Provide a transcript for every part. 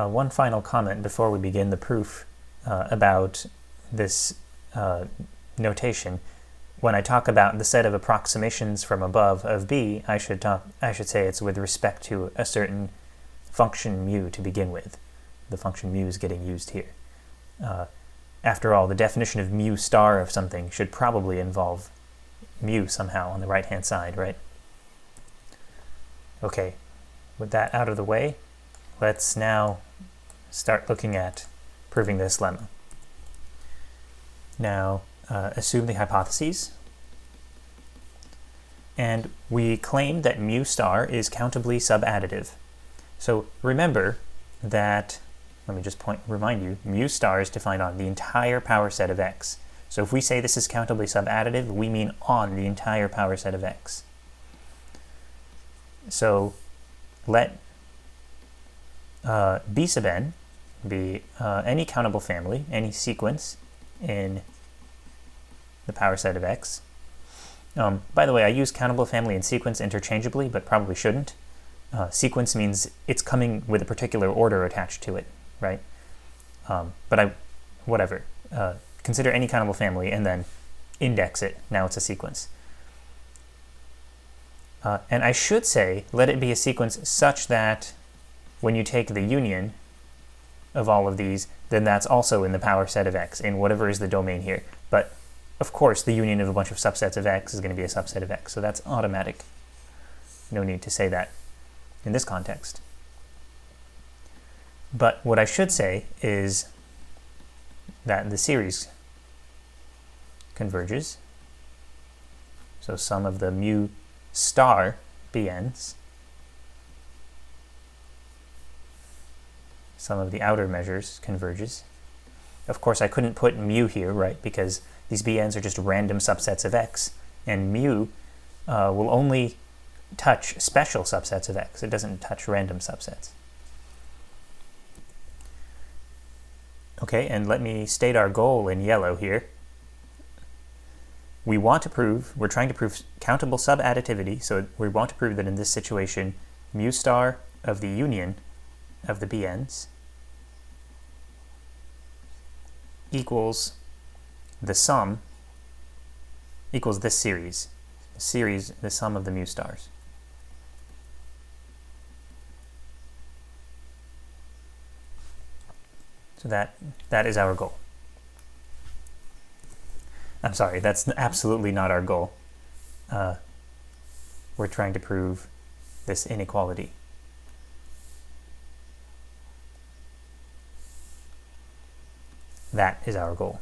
One final comment before we begin the proof about this notation. When I talk about the set of approximations from above of B, I should say it's with respect to a certain function mu to begin with. The function mu is getting used here. After all, the definition of mu star of something should probably involve mu somehow on the right-hand side, right? Okay, with that out of the way, let's now start looking at proving this lemma. Now, assume the hypotheses. And we claim that mu star is countably subadditive. So remember that, let me just remind you, mu star is defined on the entire power set of x. So if we say this is countably subadditive, we mean on the entire power set of x. So let B sub n be any countable family, any sequence in the power set of x. By the way, I use countable family and sequence interchangeably, but probably shouldn't. Sequence means it's coming with a particular order attached to it, right? Whatever. Consider any countable family and then index it. Now it's a sequence. And I should say, let it be a sequence such that when you take the union of all of these, then that's also in the power set of x, in whatever is the domain here. But of course, the union of a bunch of subsets of x is going to be a subset of x, so that's automatic. No need to say that in this context. But what I should say is that the series converges. So sum of the mu star bn's, sum of the outer measures converges. Of course, I couldn't put mu here, right, because these bn's are just random subsets of x, and mu will only touch special subsets of x. It doesn't touch random subsets. Okay, and let me state our goal in yellow here. We're trying to prove countable subadditivity, so we want to prove that in this situation, mu star of the union of the bn's equals the sum, equals this series, the sum of the mu stars. So that is our goal. I'm sorry, that's absolutely not our goal. We're trying to prove this inequality. That is our goal.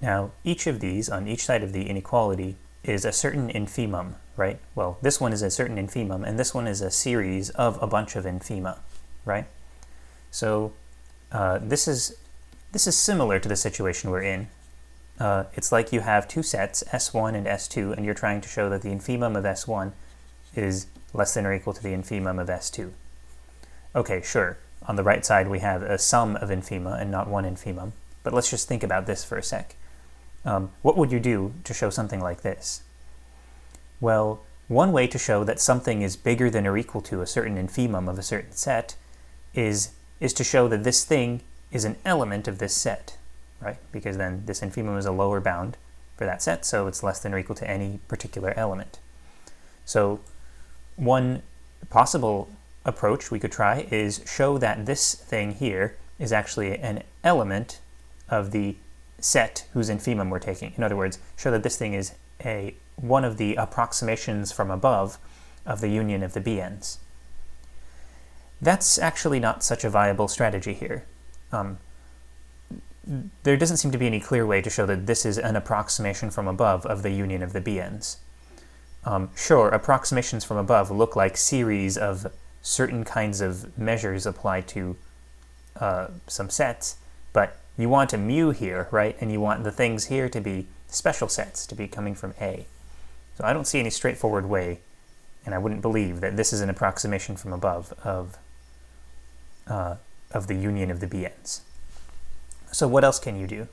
Now, each of these, on each side of the inequality, is a certain infimum, right? Well, this one is a certain infimum, and this one is a series of a bunch of infima, right? So this is similar to the situation we're in. It's like you have two sets, S1 and S2, and you're trying to show that the infimum of S1 is less than or equal to the infimum of S2. Okay, sure. On the right side, we have a sum of infima and not one infimum. But let's just think about this for a sec. What would you do to show something like this? Well, one way to show that something is bigger than or equal to a certain infimum of a certain set is to show that this thing is an element of this set, right? Because then this infimum is a lower bound for that set, so it's less than or equal to any particular element. So one possible approach we could try is show that this thing here is actually an element of the set whose infimum we're taking. In other words, show that this thing is one of the approximations from above of the union of the bn's. That's actually not such a viable strategy here. There doesn't seem to be any clear way to show that this is an approximation from above of the union of the bn's. Sure, approximations from above look like series of certain kinds of measures applied to some sets, but you want a mu here, right? And you want the things here to be special sets, to be coming from A. So I don't see any straightforward way, and I wouldn't believe that this is an approximation from above of the union of the bn's. So what else can you do?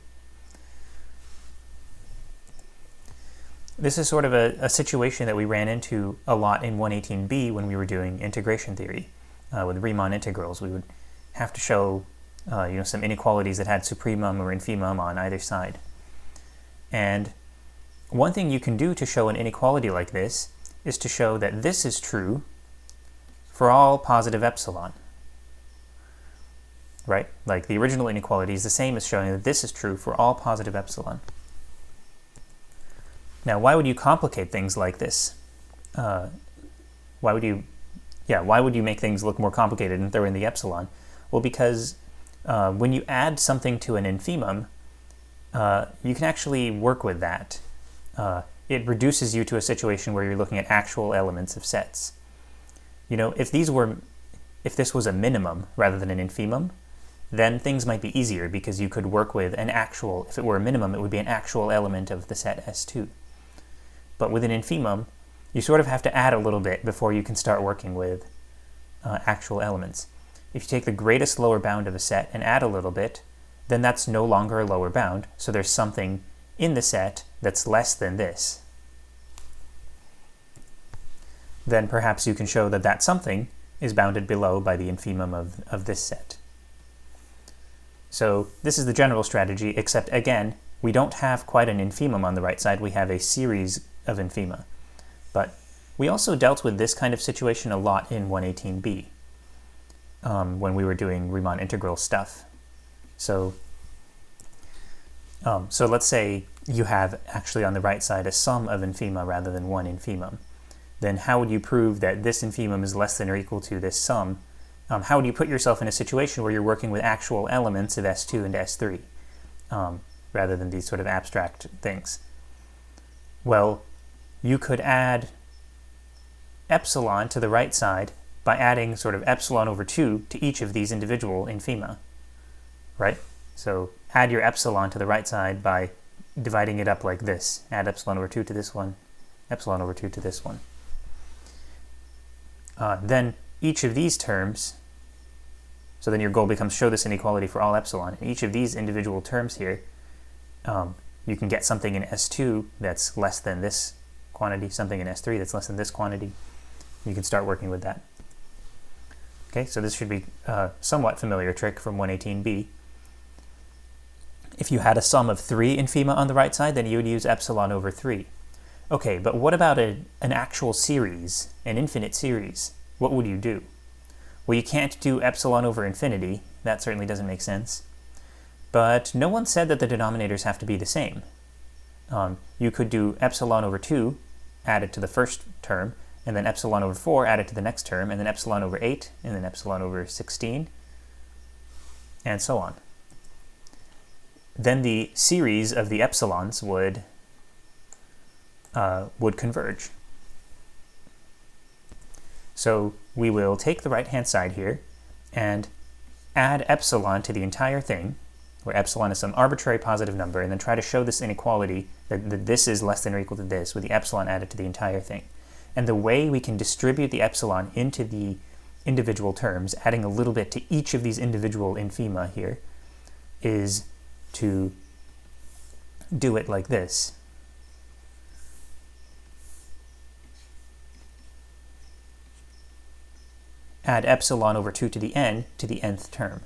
This is sort of a situation that we ran into a lot in 118b when we were doing integration theory. with Riemann integrals. We would have to show some inequalities that had supremum or infimum on either side. And one thing you can do to show an inequality like this is to show that this is true for all positive epsilon. Right? Like the original inequality is the same as showing that this is true for all positive epsilon. Now, why would you complicate things like this? Why would you make things look more complicated and throw in the epsilon? Well, because when you add something to an infimum, you can actually work with that. It reduces you to a situation where you're looking at actual elements of sets. If this was a minimum rather than an infimum, then things might be easier because you could work with an actual, if it were a minimum, it would be an actual element of the set S2. But with an infimum, you sort of have to add a little bit before you can start working with actual elements. If you take the greatest lower bound of a set and add a little bit, then that's no longer a lower bound, so there's something in the set that's less than this. Then perhaps you can show that that something is bounded below by the infimum of this set. So this is the general strategy, except again, we don't have quite an infimum on the right side, we have a series of infima. But we also dealt with this kind of situation a lot in 118b when we were doing Riemann integral stuff. So let's say you have actually on the right side a sum of infima rather than one infimum. Then how would you prove that this infimum is less than or equal to this sum? How would you put yourself in a situation where you're working with actual elements of S2 and S3 rather than these sort of abstract things? Well, you could add epsilon to the right side by adding sort of epsilon over 2 to each of these individual infima, right? So add your epsilon to the right side by dividing it up like this. Add epsilon over 2 to this one, epsilon over 2 to this one. Then each of these terms, so then your goal becomes show this inequality for all epsilon. In each of these individual terms here, you can get something in S2 that's less than this quantity, something in S3 that's less than this quantity. You can start working with that. Okay, so this should be a somewhat familiar trick from 118b. If you had a sum of 3 infima on the right side, then you would use epsilon over 3. Okay, but what about an actual series, an infinite series? What would you do? Well, you can't do epsilon over infinity. That certainly doesn't make sense. But no one said that the denominators have to be the same. You could do epsilon over 2 added to the first term, and then epsilon over 4 added to the next term, and then epsilon over 8, and then epsilon over 16, and so on. Then the series of the epsilons would converge. So we will take the right-hand side here and add epsilon to the entire thing, where epsilon is some arbitrary positive number, and then try to show this inequality that this is less than or equal to this with the epsilon added to the entire thing. And the way we can distribute the epsilon into the individual terms, adding a little bit to each of these individual infima here, is to do it like this. Add epsilon over 2 to the nth term.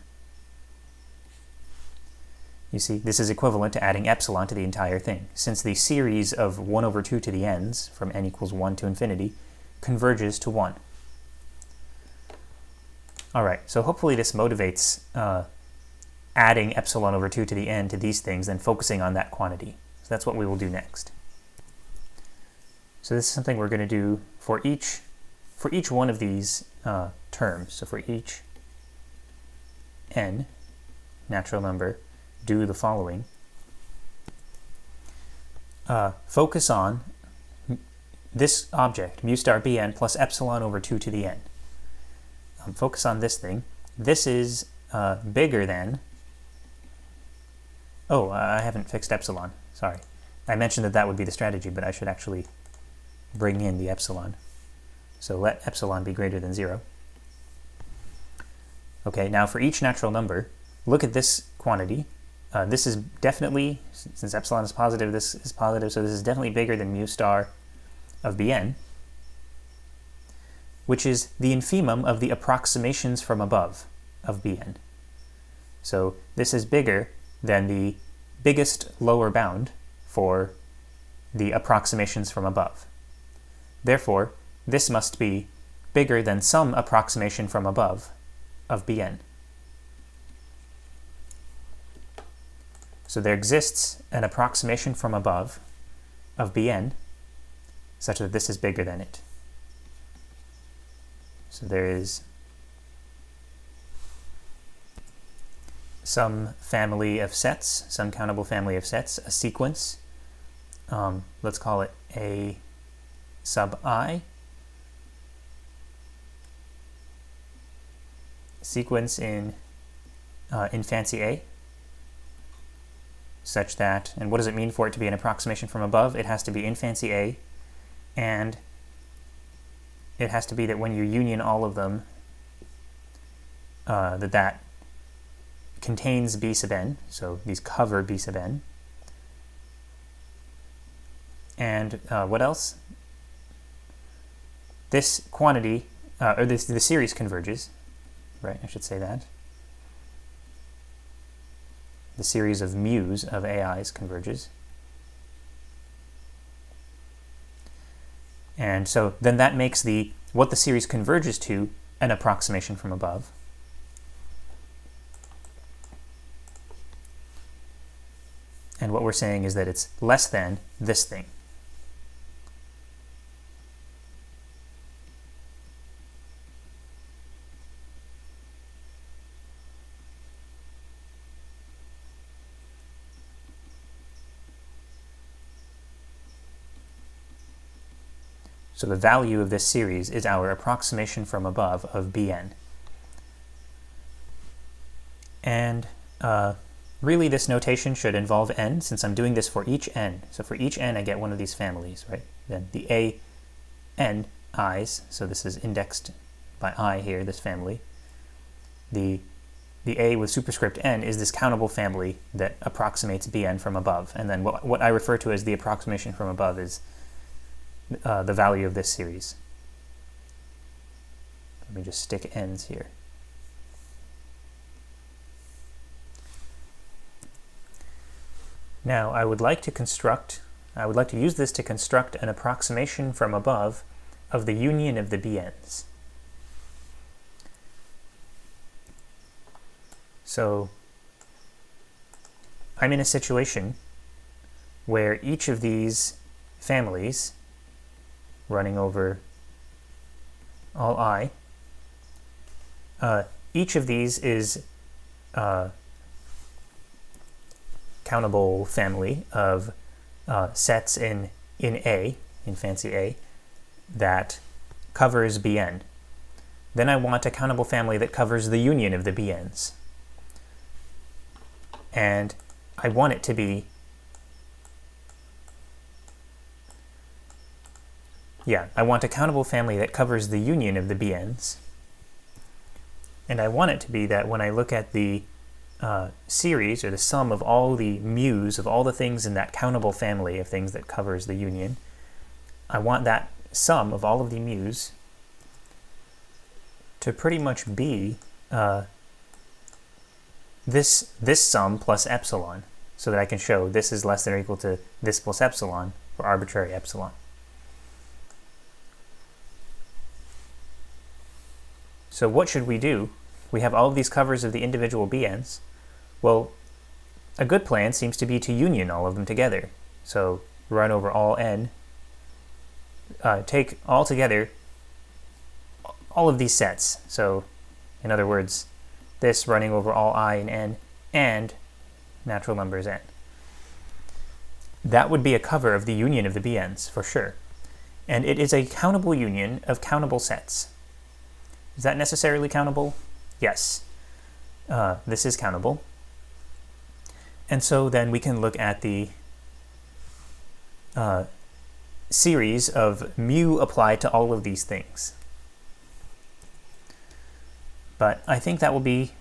You see, this is equivalent to adding epsilon to the entire thing, since the series of 1 over 2 to the n's, from n equals 1 to infinity, converges to 1. All right, so hopefully this motivates adding epsilon over 2 to the n to these things, then focusing on that quantity. So that's what we will do next. So this is something we're going to do for each one of these terms. So for each n natural number, do the following. Focus on this object, mu star bn plus epsilon over 2 to the n. Focus on this thing. This is bigger than... Oh, I haven't fixed epsilon. Sorry. I mentioned that would be the strategy, but I should actually bring in the epsilon. So let epsilon be greater than 0. Okay, now for each natural number, look at this quantity. This is definitely, since epsilon is positive, this is positive, so this is definitely bigger than mu star of bn. which is the infimum of the approximations from above of Bn. So this is bigger than the biggest lower bound for the approximations from above. Therefore, this must be bigger than some approximation from above of Bn. So there exists an approximation from above of Bn such that this is bigger than it. So there is some family of sets, some countable family of sets, a sequence. Let's call it A sub I. Sequence in fancy A, such that, and what does it mean for it to be an approximation from above? It has to be in fancy A, and it has to be that when you union all of them, that contains B sub n, so these cover B sub n. And what else? This quantity, or the series converges, right? I should say that. The series of mu's of AIs converges. And so then that makes what the series converges to an approximation from above. And what we're saying is that it's less than this thing. So the value of this series is our approximation from above of Bn. And really this notation should involve n, since I'm doing this for each n. So for each n I get one of these families, right? Then the A n i's, so this is indexed by I here, this family. The A with superscript n is this countable family that approximates Bn from above. And then what I refer to as the approximation from above is the value of this series. Let me just stick n's here. Now I would like to use this to construct an approximation from above of the union of the Bn's. So I'm in a situation where each of these families running over all I, each of these is a countable family of sets in A, in fancy A, that covers Bn. Then I want a countable family that covers the union of the Bn's. And I want it to be I want a countable family that covers the union of the Bn's. And I want it to be that when I look at the series, or the sum of all the mu's of all the things in that countable family of things that covers the union, I want that sum of all of the mu's to pretty much be this sum plus epsilon, so that I can show this is less than or equal to this plus epsilon for arbitrary epsilon. So what should we do? We have all of these covers of the individual Bn's. Well, a good plan seems to be to union all of them together. So run over all n, take all together all of these sets. So in other words, this running over all I and n and natural numbers n. That would be a cover of the union of the Bn's for sure. And it is a countable union of countable sets. Is that necessarily countable? Yes. This is countable. And so then we can look at the series of mu applied to all of these things. But I think that will be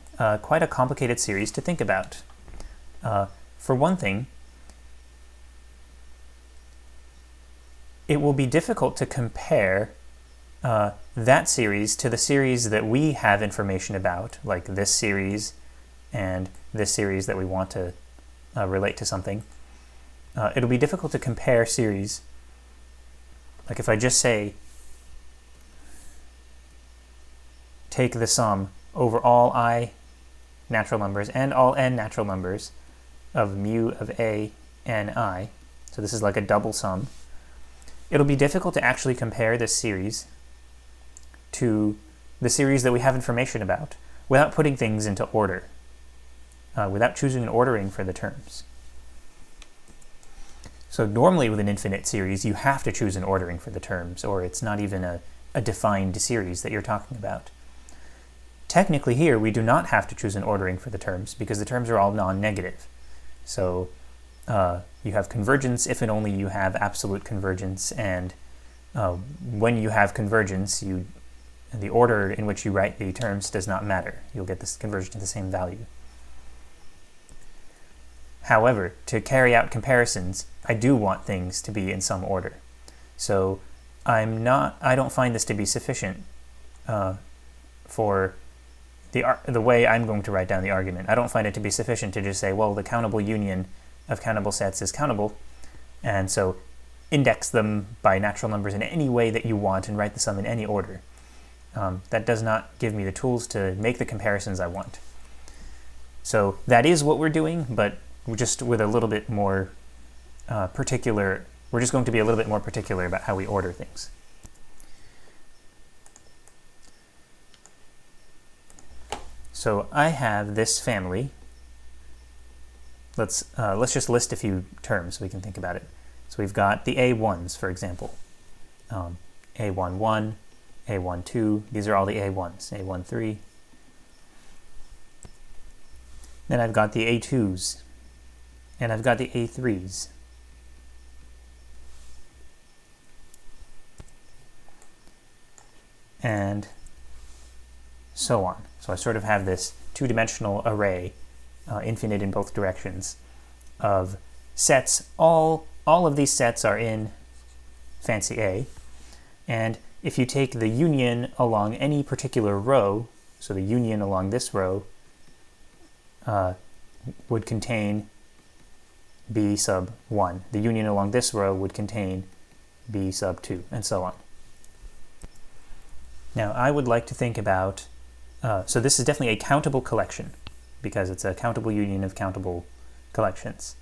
quite a complicated series to think about. For one thing, it will be difficult to compare that series to the series that we have information about, like this series and this series that we want to relate to something, it'll be difficult to compare series. Like if I just say, take the sum over all I natural numbers and all n natural numbers of mu of a and I, so this is like a double sum, it'll be difficult to actually compare this series to the series that we have information about without putting things into order, without choosing an ordering for the terms. So normally with an infinite series, you have to choose an ordering for the terms, or it's not even a defined series that you're talking about. Technically here, we do not have to choose an ordering for the terms because the terms are all non-negative. So you have convergence if and only you have absolute convergence, and when you have convergence, the order in which you write the terms does not matter. You'll get this convergence to the same value. However, to carry out comparisons, I do want things to be in some order. So I don't find this to be sufficient for the way I'm going to write down the argument. I don't find it to be sufficient to just say, well, the countable union of countable sets is countable, and so index them by natural numbers in any way that you want and write the sum in any order. That does not give me the tools to make the comparisons I want. So that is what we're doing, but we're just with a little bit more particular. We're just going to be a little bit more particular about how we order things. So I have this family. Let's just list a few terms so we can think about it. So we've got the A1s, for example. A11, A12, these are all the A1s, A13. Then I've got the A2s, and I've got the A3s. And so on. So I sort of have this two-dimensional array, infinite in both directions, of sets. All of these sets are in fancy A, and if you take the union along any particular row, so the union along this row would contain B sub 1. The union along this row would contain B sub 2, and so on. Now I would like to think about, so this is definitely a countable collection, because it's a countable union of countable collections.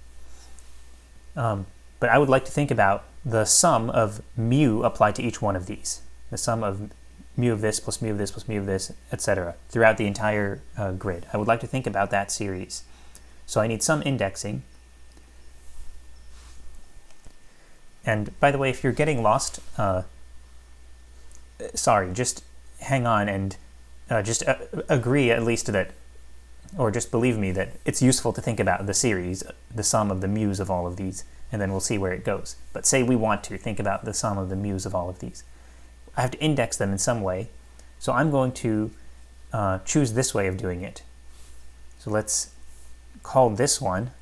But I would like to think about the sum of mu applied to each one of these. The sum of mu of this plus mu of this plus mu of this, etc. throughout the entire grid. I would like to think about that series. So I need some indexing. And by the way, if you're getting lost, sorry, just hang on and just agree at least that, or just believe me that it's useful to think about the series, the sum of the mu's of all of these, and then we'll see where it goes. But say we want to think about the sum of the mu's of all of these. I have to index them in some way, so I'm going to choose this way of doing it. So let's call this one,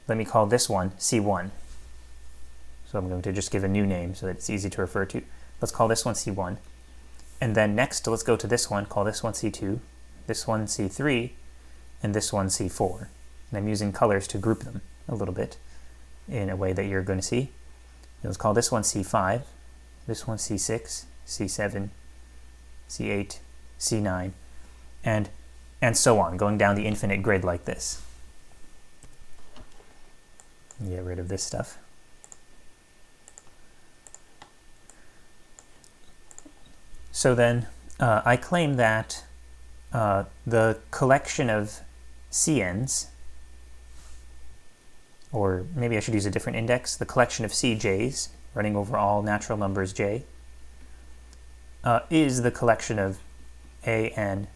let me call this one C1. So I'm going to just give a new name so that it's easy to refer to. Let's call this one C1. And then next, let's go to this one, call this one C2, this one C3, and this one C4. And I'm using colors to group them a little bit in a way that you're going to see. Let's call this one C5, this one C6, C7, C8, C9, and so on, going down the infinite grid like this. Get rid of this stuff. So then I claim that the collection of CNs, or maybe I should use a different index, the collection of CJs running over all natural numbers j, is the collection of ANIs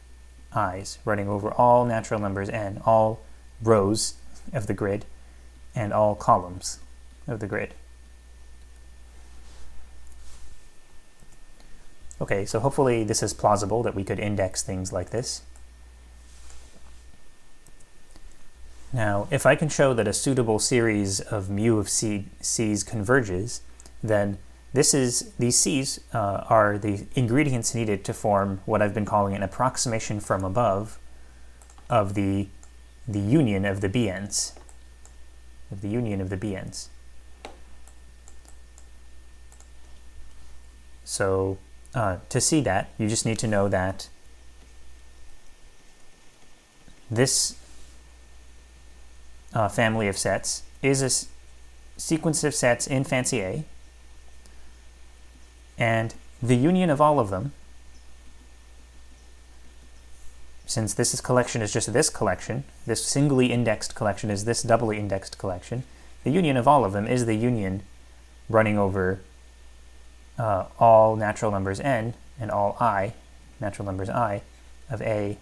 running over all natural numbers n, all rows of the grid, and all columns of the grid. Okay, so hopefully this is plausible that we could index things like this. Now, if I can show that a suitable series of mu of C's converges, then these C's are the ingredients needed to form what I've been calling an approximation from above of the union of the BNs. So to see that, you just need to know that this family of sets is a sequence of sets in fancy A, and the union of all of them, since this collection is just this collection, this singly indexed collection is this doubly indexed collection, the union of all of them is the union running over all natural numbers n and all I, natural numbers I, of A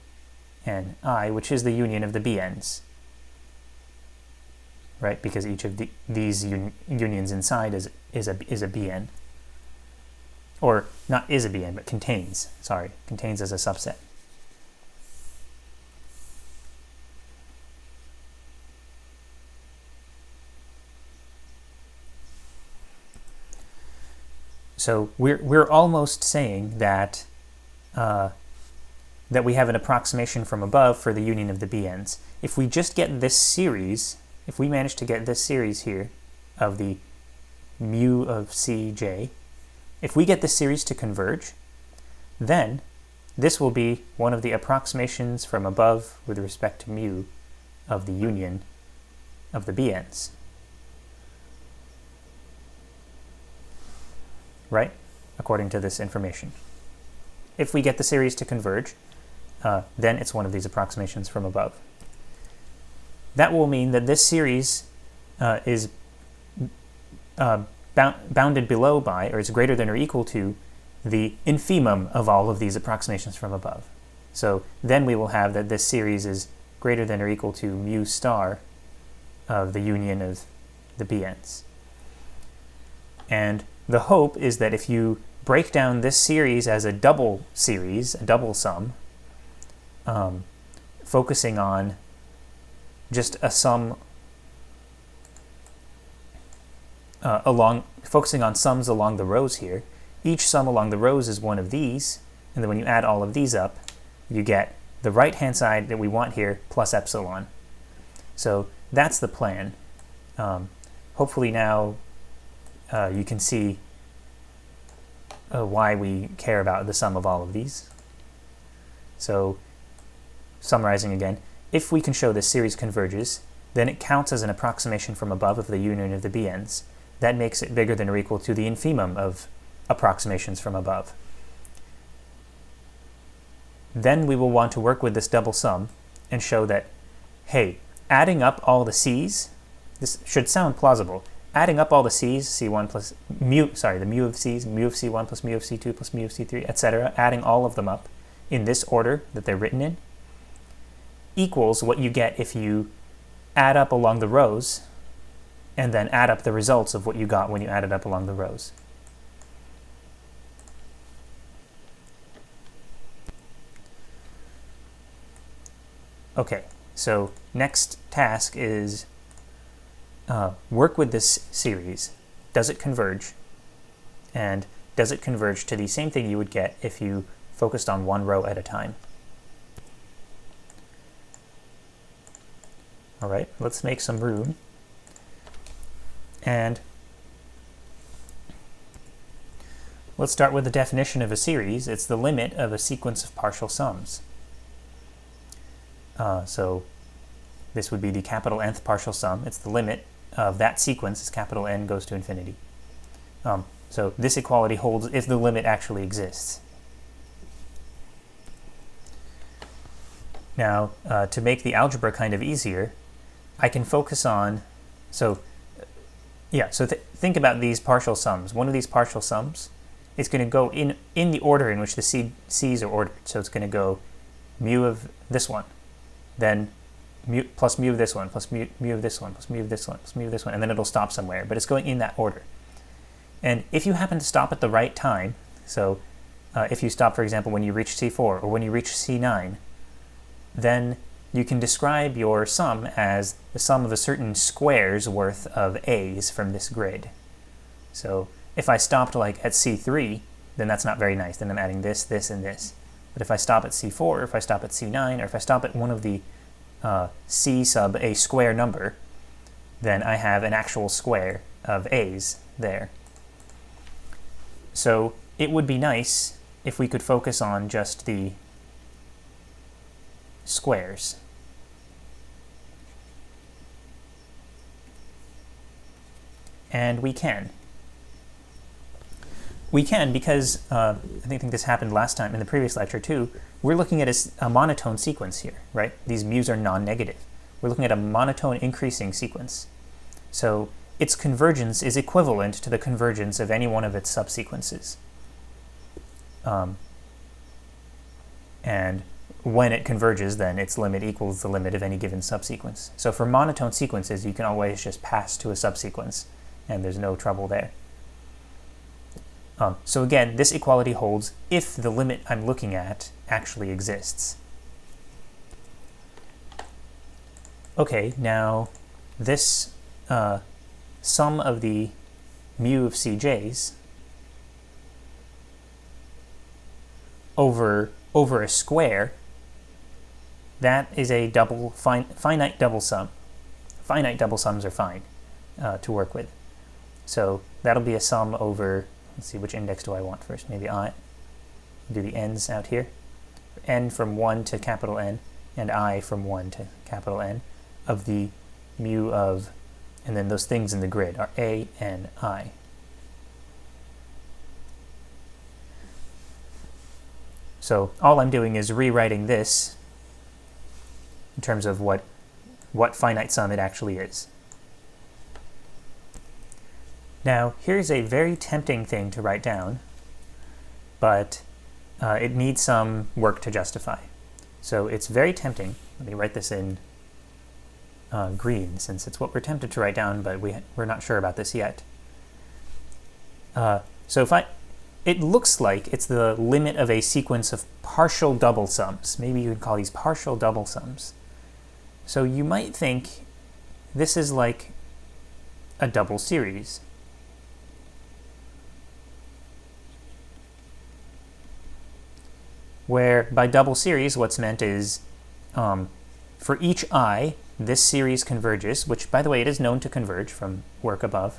and I, which is the union of the BNs, right? Because each of these unions inside is a BN. Or not is a BN, but contains, contains as a subset. So we're almost saying that that we have an approximation from above for the union of the BNs. If we just get this series, if we manage to get this series here of the mu of Cj, if we get this series to converge, then this will be one of the approximations from above with respect to mu of the union of the BNs. Right? According to this information. If we get the series to converge, then it's one of these approximations from above. That will mean that this series is bounded below by, or is greater than or equal to, the infimum of all of these approximations from above. So then we will have that this series is greater than or equal to mu star of the union of the BNs. And the hope is that if you break down this series as a double series, a double sum, focusing on just a sum focusing on sums along the rows here. Each sum along the rows is one of these, and then when you add all of these up, you get the right-hand side that we want here plus epsilon. So that's the plan. Hopefully now you can see why we care about the sum of all of these. So summarizing again, if we can show this series converges, then it counts as an approximation from above of the union of the BNs. That makes it bigger than or equal to the infimum of approximations from above. Then we will want to work with this double sum and show that, hey, adding up all the C's, this should sound plausible, adding up all the C's, C1 plus mu, the mu of C's, mu of C1 plus mu of C2 plus mu of C3, etc., adding all of them up in this order that they're written in, equals what you get if you add up along the rows and then add up the results of what you got when you added up along the rows. Okay, so next task is work with this series. Does it converge? And does it converge to the same thing you would get if you focused on one row at a time? All right, let's make some room. And let's start with the definition of a series. It's the limit of a sequence of partial sums. So this would be the capital Nth partial sum. It's the limit of that sequence as capital N goes to infinity. So this equality holds if the limit actually exists. Now, to make the algebra kind of easier, I can focus on, think about these partial sums. One of these partial sums is going to go in the order in which the C's are ordered. So it's going to go mu of this one, then mu plus mu of this one, plus mu of this one, plus mu of this one, plus mu of this one, and then it'll stop somewhere. But it's going in that order. And if you happen to stop at the right time, so if you stop, for example, when you reach C4 or when you reach C9, then you can describe your sum as the sum of a certain square's worth of A's from this grid. So if I stopped like at C3, then that's not very nice. Then I'm adding this, this, and this. But if I stop at C4, or if I stop at C9, or if I stop at one of the C sub a square number, then I have an actual square of A's there. So it would be nice if we could focus on just the squares. And we can. We can because, I think this happened last time in the previous lecture too, we're looking at a monotone sequence here, right? These mu's are non-negative. We're looking at a monotone increasing sequence. So its convergence is equivalent to the convergence of any one of its subsequences. And when it converges, then its limit equals the limit of any given subsequence. So for monotone sequences, you can always just pass to a subsequence, and there's no trouble there. So again, this equality holds if the limit I'm looking at actually exists. Okay, now this sum of the mu of Cj's over a square, that is a finite double sum. Finite double sums are fine to work with. So that'll be a sum over, let's see, which index do I want first? Maybe I do the n's out here. N from 1 to capital N, and I from 1 to capital N, of the mu of, and then those things in the grid are A, N, I. So all I'm doing is rewriting this in terms of what finite sum it actually is. Now, here's a very tempting thing to write down, but it needs some work to justify. So it's very tempting. Let me write this in green, since it's what we're tempted to write down, but we're not sure about this yet. So it looks like it's the limit of a sequence of partial double sums. Maybe you could call these partial double sums. So you might think this is like a double series. Where by double series, what's meant is for each I, this series converges, which, by the way, it is known to converge from work above.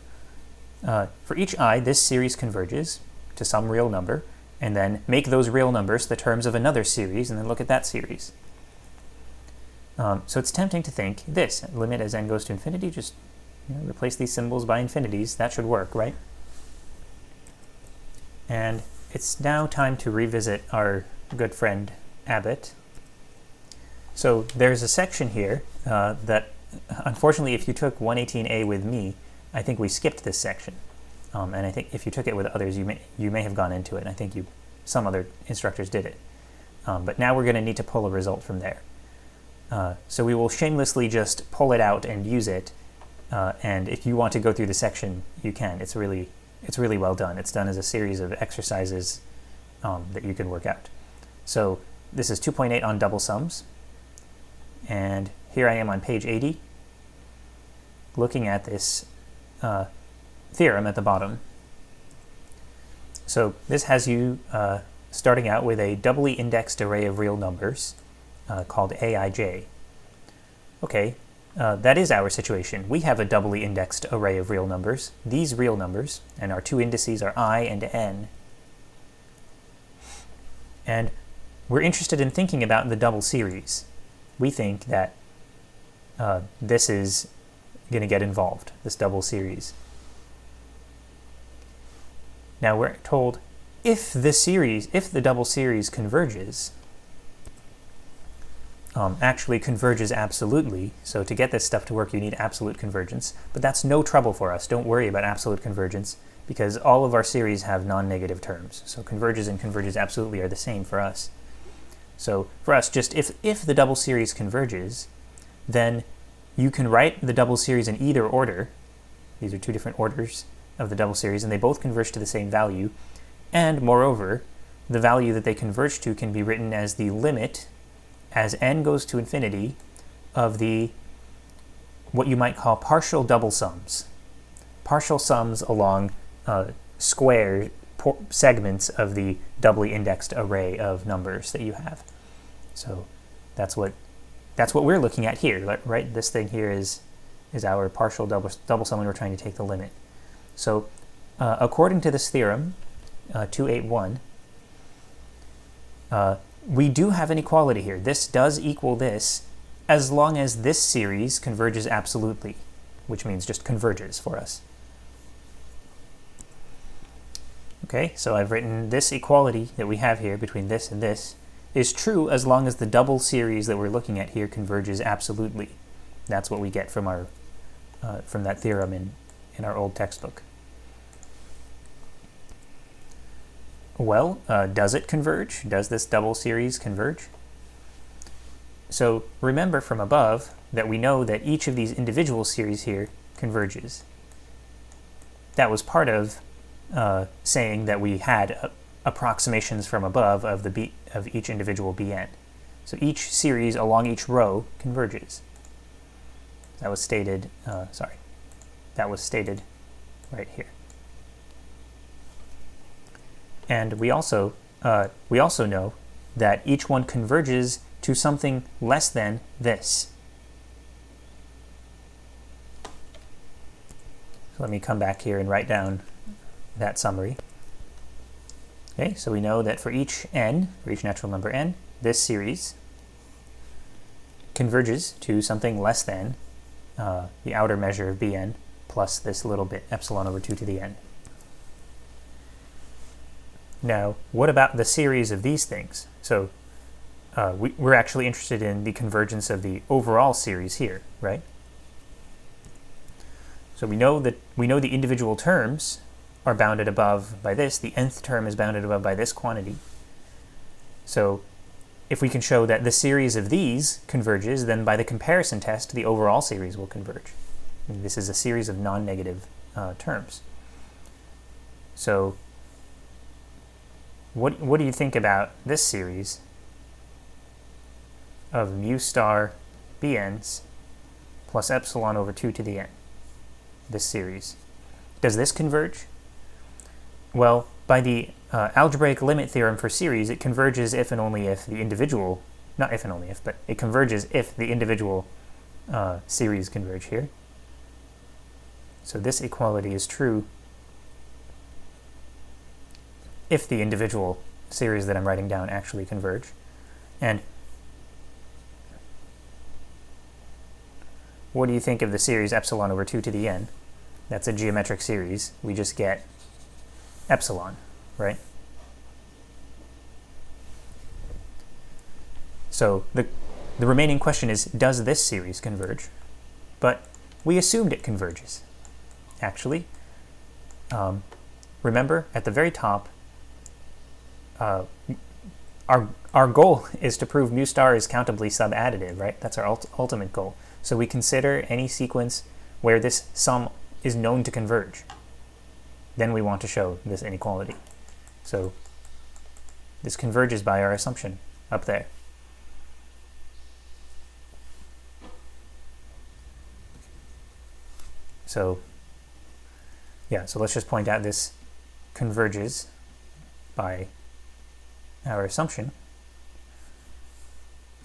For each I, this series converges to some real number, and then make those real numbers the terms of another series, and then look at that series. So it's tempting to think this, limit as n goes to infinity, just replace these symbols by infinities. That should work, right? And it's now time to revisit our good friend Abbott. So there's a section here that, unfortunately, if you took 118A with me, I think we skipped this section. And I think if you took it with others, you may have gone into it. And I think some other instructors did it. But now we're going to need to pull a result from there. So we will shamelessly just pull it out and use it. And if you want to go through the section, you can. It's really well done. It's done as a series of exercises that you can work out. So this is 2.8 on double sums. And here I am on page 80, looking at this theorem at the bottom. So this has you starting out with a doubly indexed array of real numbers called Aij. Okay, that is our situation. We have a doubly indexed array of real numbers. These real numbers, and our two indices are I and n. And we're interested in thinking about the double series. We think that this is going to get involved, this double series. Now we're told if the double series converges, actually converges absolutely. So to get this stuff to work, you need absolute convergence. But that's no trouble for us. Don't worry about absolute convergence, because all of our series have non-negative terms. So converges and converges absolutely are the same for us. So for us, just if the double series converges, then you can write the double series in either order. These are two different orders of the double series, and they both converge to the same value. And moreover, the value that they converge to can be written as the limit as n goes to infinity of the what you might call partial double sums. Partial sums along square segments of the doubly indexed array of numbers that you have. So that's what we're looking at here, right? This thing here is our partial double sum when we're trying to take the limit. So according to this theorem, 281, we do have an equality here. This does equal this as long as this series converges absolutely, which means just converges for us. Okay, so I've written this equality that we have here between this and this is true as long as the double series that we're looking at here converges absolutely. That's what we get from our from that theorem in our old textbook. Well, does it converge? Does this double series converge? So remember from above that we know that each of these individual series here converges. That was part of saying that we had approximations from above of each individual Bn. So each series along each row converges. That was stated, that was stated right here. And we also know that each one converges to something less than this. So let me come back here and write down that summary. Okay, so we know that for each n, for each natural number n, this series converges to something less than the outer measure of Bn plus this little bit, epsilon over 2 to the n. Now, what about the series of these things? So we're actually interested in the convergence of the overall series here, right? So we know the individual terms are bounded above by this. The nth term is bounded above by this quantity. So if we can show that the series of these converges, then by the comparison test, the overall series will converge. And this is a series of non-negative terms. So what do you think about this series of mu star bn's plus epsilon over 2 to the n? This series. Does this converge? Well, by the algebraic limit theorem for series, it converges if and only if the individual, not if and only if, but it converges if the individual series converge here. So this equality is true if the individual series that I'm writing down actually converge. And what do you think of the series epsilon over 2 to the n? That's a geometric series. We just get epsilon, right? So the remaining question is, does this series converge? But we assumed it converges, actually. Remember, at the very top, our goal is to prove mu star is countably subadditive, right? That's our ultimate goal. So we consider any sequence where this sum is known to converge. Then we want to show this inequality. So this converges by our assumption up there. So yeah, so let's just point out this converges by our assumption.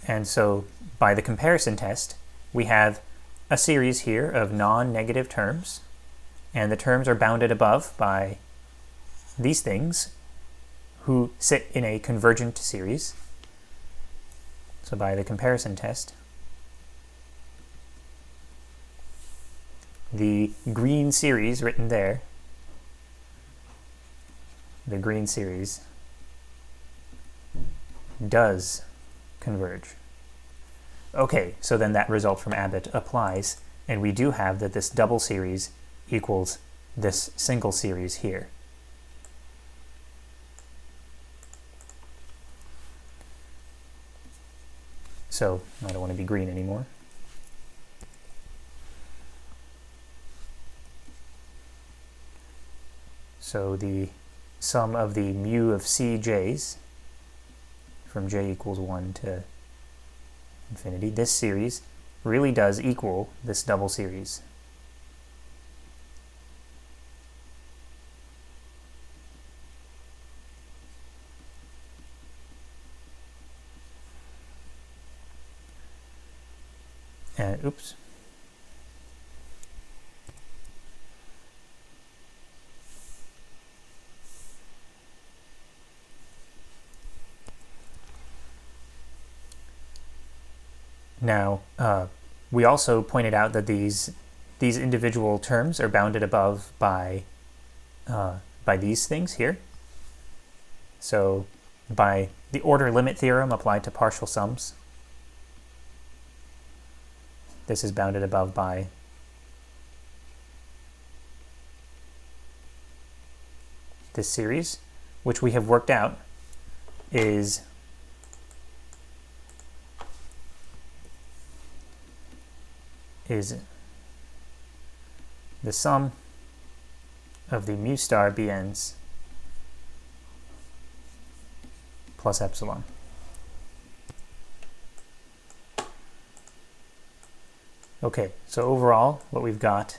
And so by the comparison test, we have a series here of non-negative terms, and the terms are bounded above by these things who sit in a convergent series. So by the comparison test, the green series written there, the green series does converge. Okay, so then that result from Abbott applies, and we do have that this double series equals this single series here. So I don't want to be green anymore. So the sum of the mu of Cj's from j equals 1 to infinity, this series really does equal this double series. oops. Now, we also pointed out that these individual terms are bounded above by these things here. So by the order limit theorem applied to partial sums, this is bounded above by this series, which we have worked out is the sum of the mu star bn's plus epsilon. Okay, so overall what we've got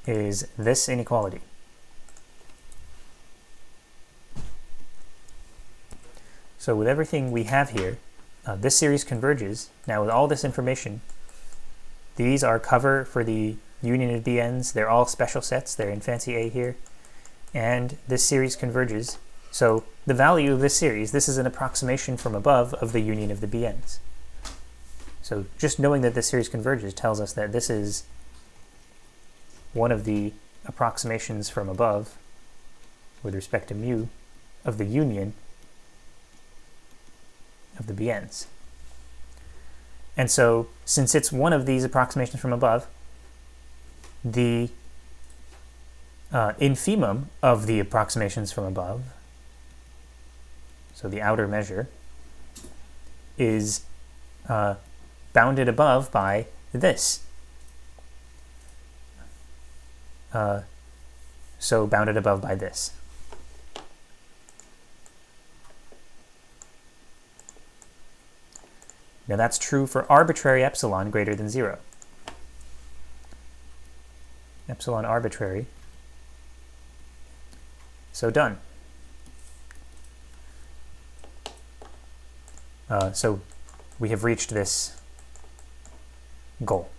is this inequality. So with everything we have here, this series converges. Now with all this information, these are cover for the union of bn's. They're all special sets. They're in fancy A here. And this series converges. So the value of this series, this is an approximation from above of the union of the bn's. So just knowing that this series converges tells us that this is one of the approximations from above with respect to mu of the union of the bn's. And so since it's one of these approximations from above, the infimum of the approximations from above, so the outer measure, is bounded above by this. So bounded above by this. Now that's true for arbitrary epsilon greater than 0. Epsilon arbitrary. So done. So we have reached this goal.